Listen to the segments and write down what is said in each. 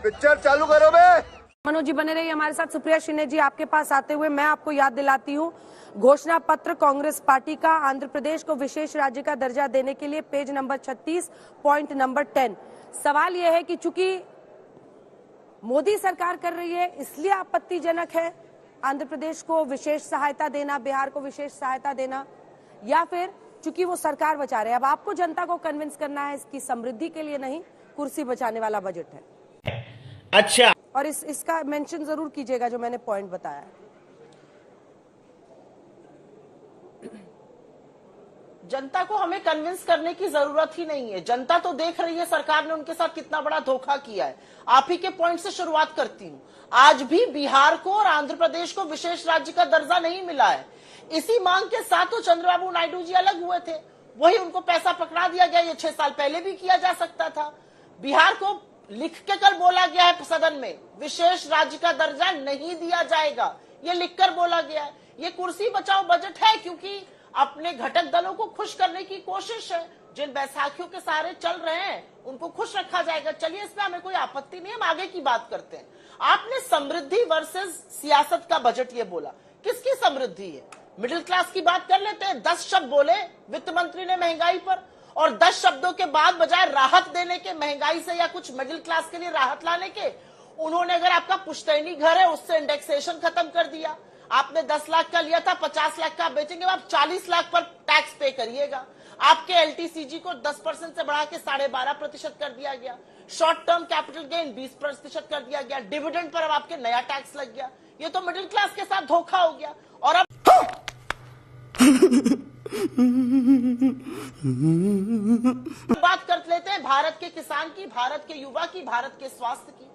Picture चालू करो बे। मनोज जी बने रहिए हमारे साथ। सुप्रिया शिंदे जी, आपके पास आते हुए मैं आपको याद दिलाती हूँ, घोषणा पत्र कांग्रेस पार्टी का आंध्र प्रदेश को विशेष राज्य का दर्जा देने के लिए पेज नंबर 36 पॉइंट नंबर 10। सवाल यह है कि चूंकि मोदी सरकार कर रही है इसलिए आपत्तिजनक है आंध्र प्रदेश को विशेष सहायता देना, बिहार को विशेष सहायता देना, या फिर चूंकि वो सरकार बचा रहे हैं। अब आपको जनता को कन्विंस करना है इसकी समृद्धि के लिए नहीं, कुर्सी बचाने वाला बजट है। अच्छा, और इसका मेंशन जरूर कीजिएगा जो मैंने पॉइंट बताया। जनता को हमें कन्विंस करने की जरूरत ही नहीं है। जनता तो देख रही है सरकार ने उनके साथ कितना बड़ा धोखा किया है। आप ही के पॉइंट से शुरुआत करती हूँ। आज भी बिहार को और आंध्र प्रदेश को विशेष राज्य का दर्जा नहीं मिला है। इसी मांग के साथ तो चंद्रबाबू नायडू जी अलग हुए थे, वही उनको पैसा पकड़ा दिया गया। ये 6 साल पहले भी किया जा सकता था। बिहार को लिख के कल बोला गया है सदन में, विशेष राज्य का दर्जा नहीं दिया जाएगा। ये लिखकर बोला गया है। ये कुर्सी बचाओ बजट है क्योंकि अपने घटक दलों को खुश करने की कोशिश है। जिन बैसाखियों के सहारे चल रहे हैं उनको खुश रखा जाएगा। चलिए, इसमें हमें कोई आपत्ति नहीं है, हम आगे की बात करते हैं। आपने समृद्धि वर्सेस सियासत का बजट ये बोला, किसकी समृद्धि है? मिडिल क्लास की बात कर लेते हैं। 10 शब्द बोले वित्त मंत्री ने महंगाई पर, और 10 शब्दों के बाद बजाय राहत देने के महंगाई से या कुछ मिडिल क्लास के लिए राहत लाने के, उन्होंने अगर आपका पुश्तैनी घर है उससे इंडेक्सेशन खत्म कर दिया। आपने 10 लाख का लिया था, 50 लाख का आप बेचेंगे, आप 40 लाख पर टैक्स पे करिएगा। आपके एलटीसीजी को 10% से बढ़ा के 12.5% कर दिया गया। शॉर्ट टर्म कैपिटल गेन 20% कर दिया गया। डिविडेंड पर अब आपके नया टैक्स लग गया। ये तो मिडिल क्लास के साथ धोखा हो गया। और अब बात कर लेते हैं भारत के किसान की, भारत के युवा की, भारत के स्वास्थ्य की।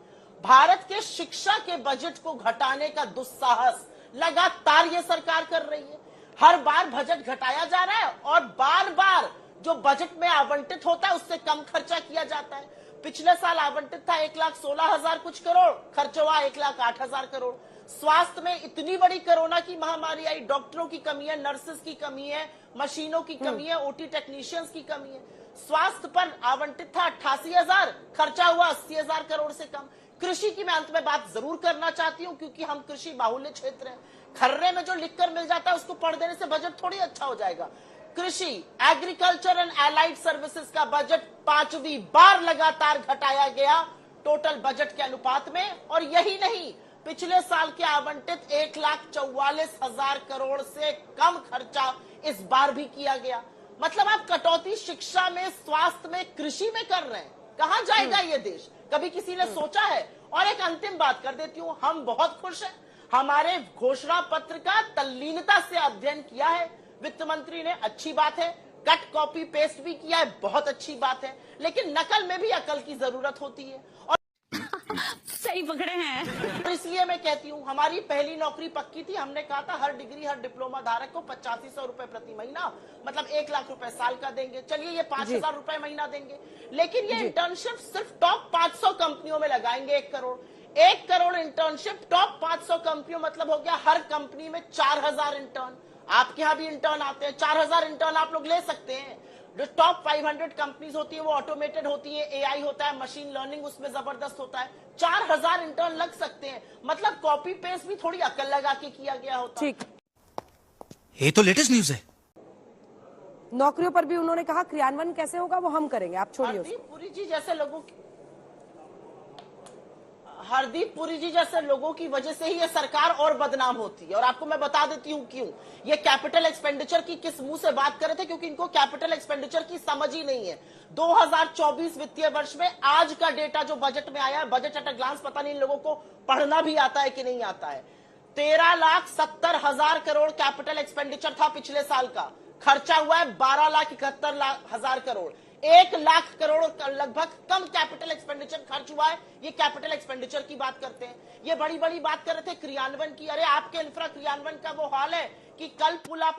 भारत के शिक्षा के बजट को घटाने का दुस्साहस लगातार ये सरकार कर रही है। हर बार बजट घटाया जा रहा है और बार बार जो बजट में आवंटित होता है उससे कम खर्चा किया जाता है। पिछले साल आवंटित था 1,16,000 कुछ करोड़, खर्च हुआ 1,08,000 करोड़। स्वास्थ्य में इतनी बड़ी कोरोना की महामारी आई, डॉक्टरों की कमी है, नर्सेस की कमी है, मशीनों की कमी है, ओटी टेक्नीशियंस की कमी है। स्वास्थ्य पर आवंटित था 88,000, खर्चा हुआ 80,000 करोड़ से कम। कृषि की मैं अंत में बात जरूर करना चाहती हूं क्योंकि हम कृषि बाहुल्य क्षेत्र हैं। खर्रे में जो लिखकर मिल जाता है उसको पढ़ देने से बजट थोड़ी अच्छा हो जाएगा। कृषि, एग्रीकल्चर एंड एलाइड सर्विसेज का बजट 5वीं बार लगातार घटाया गया टोटल बजट के अनुपात में। और यही नहीं, पिछले साल के आवंटित 1,44,000 करोड़ से कम खर्चा इस बार भी किया गया। मतलब आप कटौती शिक्षा में, स्वास्थ्य में, कृषि में कर रहे हैं। कहां जाएगा ये देश? कभी किसी ने सोचा है? और एक अंतिम बात कर देती हूं, हम बहुत खुश हैं। हमारे घोषणा पत्र का तल्लीनता से अध्ययन किया है वित्त मंत्री ने, अच्छी बात है। कट कॉपी पेस्ट भी किया है, बहुत अच्छी बात है। लेकिन नकल में भी अकल की जरूरत होती है। और सही पकड़े हैं। इसलिए मैं कहती हूँ, हमारी पहली नौकरी पक्की थी। हमने कहा था हर डिग्री, हर डिप्लोमा धारक को 8500 रुपए प्रति महीना, मतलब 1 लाख रुपए साल का देंगे। चलिए, ये 5,000 रुपए महीना देंगे। लेकिन ये इंटर्नशिप सिर्फ टॉप 500 कंपनियों में लगाएंगे। 1 करोड़ इंटर्नशिप टॉप 500 कंपनियों, मतलब हो गया हर कंपनी में 4,000 इंटर्न। आपके यहाँ भी इंटर्न आते हैं, 4,000 इंटर्न आप लोग ले सकते हैं। जो टॉप 500 कंपनीज होती है वो ऑटोमेटेड होती है, एआई होता है, मशीन लर्निंग उसमें जबरदस्त होता है। 4,000 इंटर्न लग सकते हैं। मतलब कॉपी पेस्ट भी थोड़ी अकल लगा के किया गया होता। ठीक, ये तो लेटेस्ट न्यूज है। नौकरियों पर भी उन्होंने कहा क्रियान्वयन कैसे होगा वो हम करेंगे, आप छोड़िए उसको। हरदीप पुरी जी जैसे लोगों की वजह से ही ये सरकार और बदनाम होती है। और आपको मैं बता देती हूँ क्यों। ये कैपिटल एक्सपेंडिचर की किस मुंह से बात कर रहे थे, क्योंकि इनको कैपिटल एक्सपेंडिचर की समझ ही नहीं है। 2024 वित्तीय वर्ष में आज का डेटा जो बजट में आया है, बजट एट अ ग्लांस, पता नहीं इन लोगों को पढ़ना भी आता है कि नहीं आता है। 13,70,000 करोड़ कैपिटल एक्सपेंडिचर था पिछले साल का। खर्चा हुआ है 12,71,000 करोड़। 1 लाख करोड़ लगभग कम कैपिटल एक्सपेंडिचर खर्च हुआ है। ये कैपिटल एक्सपेंडिचर की बात करते हैं। ये बड़ी बड़ी बात कर रहे थे क्रियान्वयन की। अरे आपके इंफ्रा क्रियान्वयन का वो हाल है कि कल पुल आप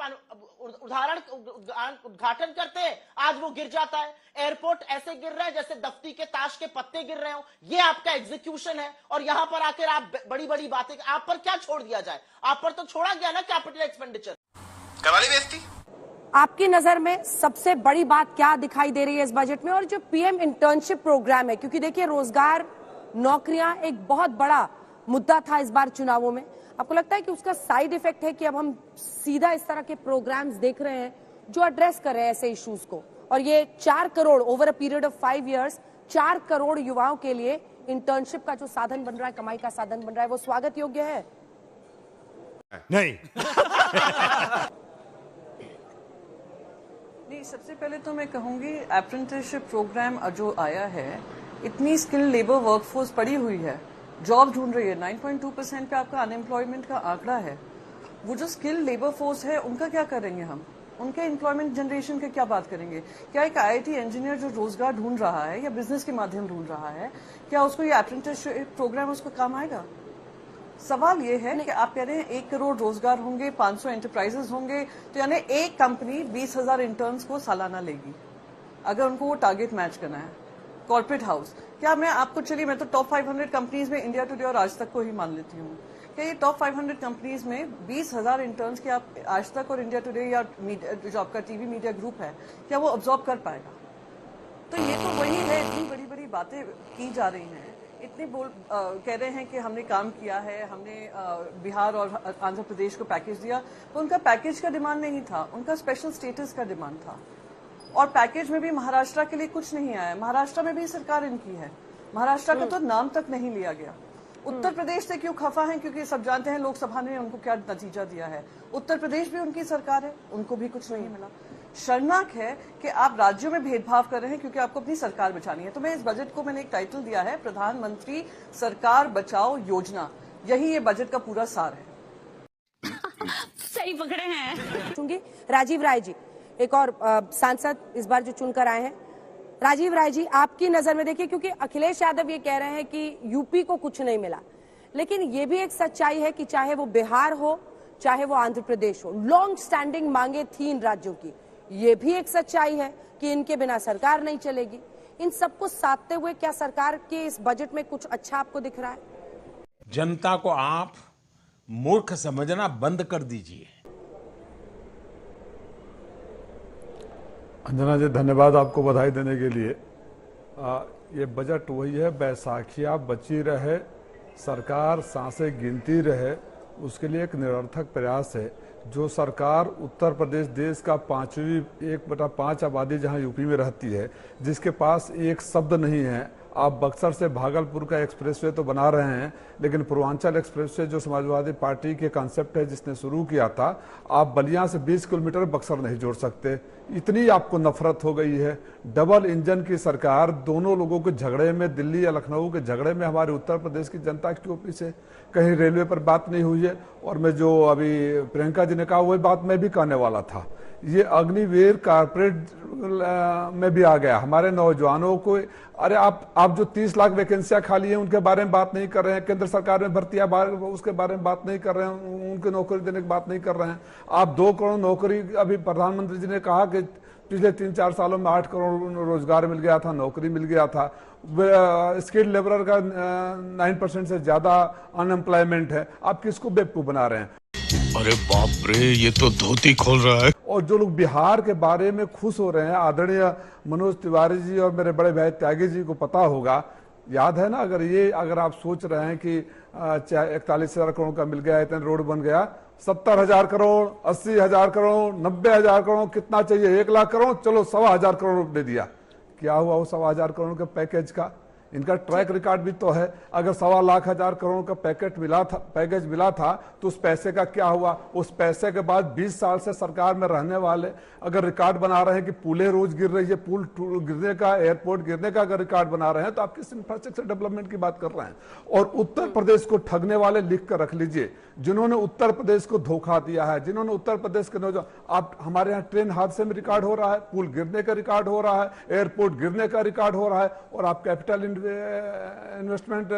उद्घाटन करते हैं, आज वो गिर जाता है। एयरपोर्ट ऐसे गिर रहा है जैसे दफ्ती के ताश के पत्ते गिर रहे हो। ये आपका एग्जीक्यूशन है। और यहां पर आकर आप बड़ी बड़ी बातें, आप पर क्या छोड़ दिया जाए? आप पर तो छोड़ा गया ना कैपिटल एक्सपेंडिचर। करवाली बेइज्जती। आपकी नजर में सबसे बड़ी बात क्या दिखाई दे रही है इस बजट में? और जो पीएम इंटर्नशिप प्रोग्राम है, क्योंकि देखिए रोजगार नौकरियां एक बहुत बड़ा मुद्दा था इस बार चुनावों में। आपको लगता है कि उसका साइड इफेक्ट है कि अब हम सीधा इस तरह के प्रोग्राम्स देख रहे हैं जो एड्रेस कर रहे हैं ऐसे इश्यूज को, और ये 4 crore over a period of 5 years 4 crore युवाओं के लिए इंटर्नशिप का जो साधन बन रहा है, कमाई का साधन बन रहा है, वो स्वागत योग्य है? नहीं। नहीं, सबसे पहले तो मैं कहूंगी अप्रेंटिसशिप प्रोग्राम जो आया है, इतनी स्किल्ड लेबर वर्कफोर्स पड़ी हुई है, जॉब ढूंढ रही है, 9.2% पे आपका अनएम्प्लॉयमेंट का आंकड़ा है। वो जो स्किल्ड लेबर फोर्स है उनका क्या करेंगे हम? उनके एम्प्लॉयमेंट जनरेशन की क्या बात करेंगे? क्या एक IIT इंजीनियर जो रोजगार ढूंढ रहा है या बिजनेस के माध्यम ढूंढ रहा है, क्या उसको ये अप्रेंटिसशिप प्रोग्राम उसको काम आएगा? सवाल ये है कि आप कह रहे हैं 1 करोड़ रोजगार होंगे, 500 एंटरप्राइजेस होंगे, तो यानी एक कंपनी 20,000 इंटर्न्स को सालाना लेगी अगर उनको वो टारगेट मैच करना है। कॉर्पोरेट हाउस, क्या मैं आपको, चलिए मैं तो टॉप 500 कंपनीज में इंडिया टुडे और आज तक को ही मान लेती हूँ, क्या ये टॉप 500 कंपनीज में 20,000 इंटर्न्स के आप आज तक और इंडिया टुडे या जो आपका टीवी मीडिया ग्रुप है, क्या वो ऑब्जॉर्व कर पाएगा? तो ये तो वही है, इतनी बड़ी बड़ी बातें की जा रही हैं, इतने कह रहे हैं कि हमने काम किया है, हमने बिहार और आंध्र प्रदेश को पैकेज दिया, तो उनका पैकेज का डिमांड नहीं था, उनका स्पेशल स्टेटस का डिमांड था। और पैकेज में भी महाराष्ट्र के लिए कुछ नहीं आया। महाराष्ट्र में भी सरकार इनकी है, महाराष्ट्र का तो नाम तक नहीं लिया गया। उत्तर प्रदेश से क्यों खफा है? क्योंकि सब जानते हैं लोकसभा ने उनको क्या नतीजा दिया है। उत्तर प्रदेश भी उनकी सरकार है, उनको भी कुछ नहीं मिला। शर्मनाक है कि आप राज्यों में भेदभाव कर रहे हैं क्योंकि आपको अपनी सरकार बचानी है। तो मैं इस बजट को मैंने एक टाइटल दिया है, प्रधानमंत्री सरकार बचाओ योजना। यही ये बजट का पूरा सार है। सही पकड़े हैं। राजीव राय जी, एक और सांसद इस बार जो चुनकर आए हैं, राजीव राय जी, आपकी नजर में देखिए, क्योंकि अखिलेश यादव ये कह रहे हैं कि यूपी को कुछ नहीं मिला, लेकिन ये भी एक सच्चाई है कि चाहे वो बिहार हो चाहे वो आंध्र प्रदेश हो, लॉन्ग स्टैंडिंग मांगे थी इन राज्यों की। ये भी एक सच्चाई है कि इनके बिना सरकार नहीं चलेगी। इन सबको साधते हुए क्या सरकार के इस बजट में कुछ अच्छा आपको दिख रहा है? जनता को आप मूर्ख समझना बंद कर दीजिए। अंजना जी, धन्यवाद आपको बधाई देने के लिए। ये बजट वही है, बैसाखियाँ बची रहे, सरकार सांसें गिनती रहे, उसके लिए एक निरर्थक प्रयास है। जो सरकार उत्तर प्रदेश देश का 1/5 आबादी जहां यूपी में रहती है, जिसके पास एक शब्द नहीं है, आप बक्सर से भागलपुर का एक्सप्रेसवे तो बना रहे हैं, लेकिन पूर्वांचल एक्सप्रेसवे जो समाजवादी पार्टी के कॉन्सेप्ट है जिसने शुरू किया था, आप बलिया से 20 किलोमीटर बक्सर नहीं जोड़ सकते। इतनी आपको नफरत हो गई है। डबल इंजन की सरकार, दोनों लोगों के झगड़े में, दिल्ली या लखनऊ के झगड़े में हमारे उत्तर प्रदेश की जनता की टोपी से कहीं रेलवे पर बात नहीं हुई है। और मैं जो अभी प्रियंका जी ने कहा वही बात मैं भी कहने वाला था। ये अग्निवीर कारपोरेट में भी आ गया। हमारे नौजवानों को, अरे आप जो 30 लाख वैकेंसियां खाली हैं उनके बारे में बात नहीं कर रहे हैं, केंद्र सरकार में भर्तियां उसके बारे में बात नहीं कर रहे हैं, उनके नौकरी देने की बात नहीं कर रहे हैं। आप 2 करोड़ नौकरी, अभी प्रधानमंत्री जी ने कहा कि पिछले 3-4 सालों में 8 करोड़ रोजगार मिल गया था, नौकरी मिल गया था। स्किल्ड लेबरर का 9% से ज्यादा अनएम्प्लॉयमेंट है। आप किसको बेवकूफ बना रहे हैं? अरे बाप रे, ये तो धोती खोल रहा है। और जो लोग बिहार के बारे में खुश हो रहे हैं, आदरणीय मनोज तिवारी जी और मेरे बड़े भाई त्यागी जी को पता होगा, याद है ना, अगर आप सोच रहे हैं कि 41,000 करोड़ का मिल गया, इतने रोड बन गया, 70,000 करोड़, 80,000 करोड़, 90,000 करोड़, कितना चाहिए? 1 लाख करोड़, चलो 1,15,000 करोड़ दे दिया। क्या हुआ वो 1,15,000 करोड़ के पैकेज का? इनका ट्रैक रिकॉर्ड भी तो है। अगर 1,15,000 करोड़ का पैकेज मिला था तो उस पैसे का क्या हुआ? उस पैसे के बाद 20 साल से सरकार में रहने वाले अगर रिकॉर्ड बना रहे हैं कि पुलें रोज गिर रही है, पुल गिरने का, एयरपोर्ट गिरने का अगर रिकॉर्ड बना रहे हैं, तो आप किस इंफ्रास्ट्रक्चर डेवलपमेंट की बात कर रहे हैं? और उत्तर प्रदेश को ठगने वाले लिख कर रख लीजिए, जिन्होंने उत्तर प्रदेश को धोखा दिया है, जिन्होंने उत्तर प्रदेश के नौजवान, आप हमारे यहाँ ट्रेन हादसे में रिकॉर्ड हो रहा है, पुल गिरने का रिकॉर्ड हो रहा है, एयरपोर्ट गिरने का रिकॉर्ड हो रहा है, और आप कैपिटल इन्वेस्टमेंट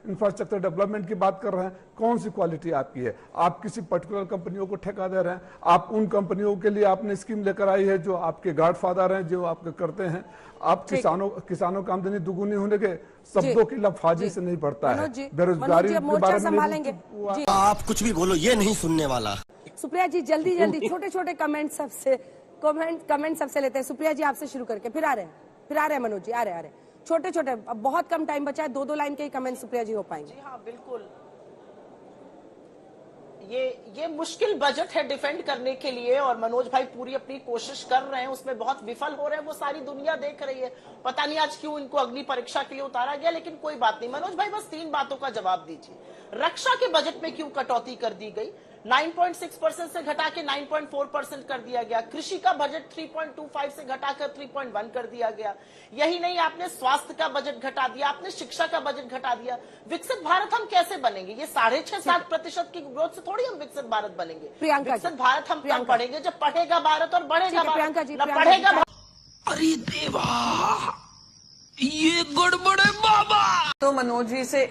इंफ्रास्ट्रक्चर डेवलपमेंट की बात कर रहे हैं। कौन सी क्वालिटी आपकी है? आप किसी पर्टिकुलर कंपनियों को ठेका दे रहे हैं। आप उन कंपनियों के लिए आपने स्कीम लेकर आई है जो आपके गॉडफादर हैं, जो आपके करते हैं। आप किसानों का आमदनी दुगुनी होने के शब्दों की लफाजी से नहीं पड़ता है। बेरोजगारी के बारे में आप कुछ भी बोलो, ये नहीं सुनने वाला। सुप्रिया जी, जल्दी छोटे छोटे कमेंट सबसे लेते हैं। सुप्रिया जी, आपसे शुरू करके फिर आ रहे हैं मनोज जी, आ रहे हैं। छोटे छोटे, अब बहुत कम टाइम बचा है, 2-2 लाइन के ही कमेंट सुप्रिया जी हो पाएंगे। जी हाँ, बिल्कुल। ये मुश्किल बजट है डिफेंड करने के लिए, और मनोज भाई पूरी अपनी कोशिश कर रहे हैं, उसमें बहुत विफल हो रहे हैं, वो सारी दुनिया देख रही है। पता नहीं आज क्यों इनको अग्नि परीक्षा के लिए उतारा गया, लेकिन कोई बात नहीं। मनोज भाई बस 3 बातों का जवाब दीजिए। रक्षा के बजट में क्यों कटौती कर दी गई? 9.6% से घटा के 9.4% कर दिया गया। कृषि का बजट 3.25 से घटाकर 3.1 कर दिया गया। यही नहीं, आपने स्वास्थ्य का बजट घटा दिया, आपने शिक्षा का बजट घटा दिया। विकसित भारत हम कैसे बनेंगे? ये 6.5-7% की ग्रोथ से थोड़ी हम विकसित भारत बनेंगे। विकसित भारत हम तब पढ़ेंगे जब पढ़ेगा भारत और बढ़ेगा भारत, न पढ़ेगा भारत। अरे देवा, ये गड़बड़ है बाबा। तो मनोज जी से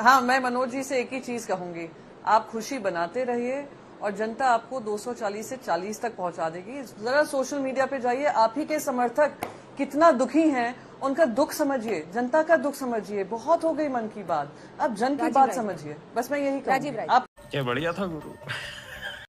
मैं मनोज जी से एक ही चीज कहूंगी, आप खुशी बनाते रहिए और जनता आपको 240 से 40 तक पहुंचा देगी। जरा सोशल मीडिया पे जाइए, आप ही के समर्थक कितना दुखी हैं, उनका दुख समझिए, जनता का दुख समझिए। बहुत हो गई मन की बात, अब जन की बात समझिए। बस मैं यही कहूंगी। राजीव राय, क्या बढ़िया था गुरु।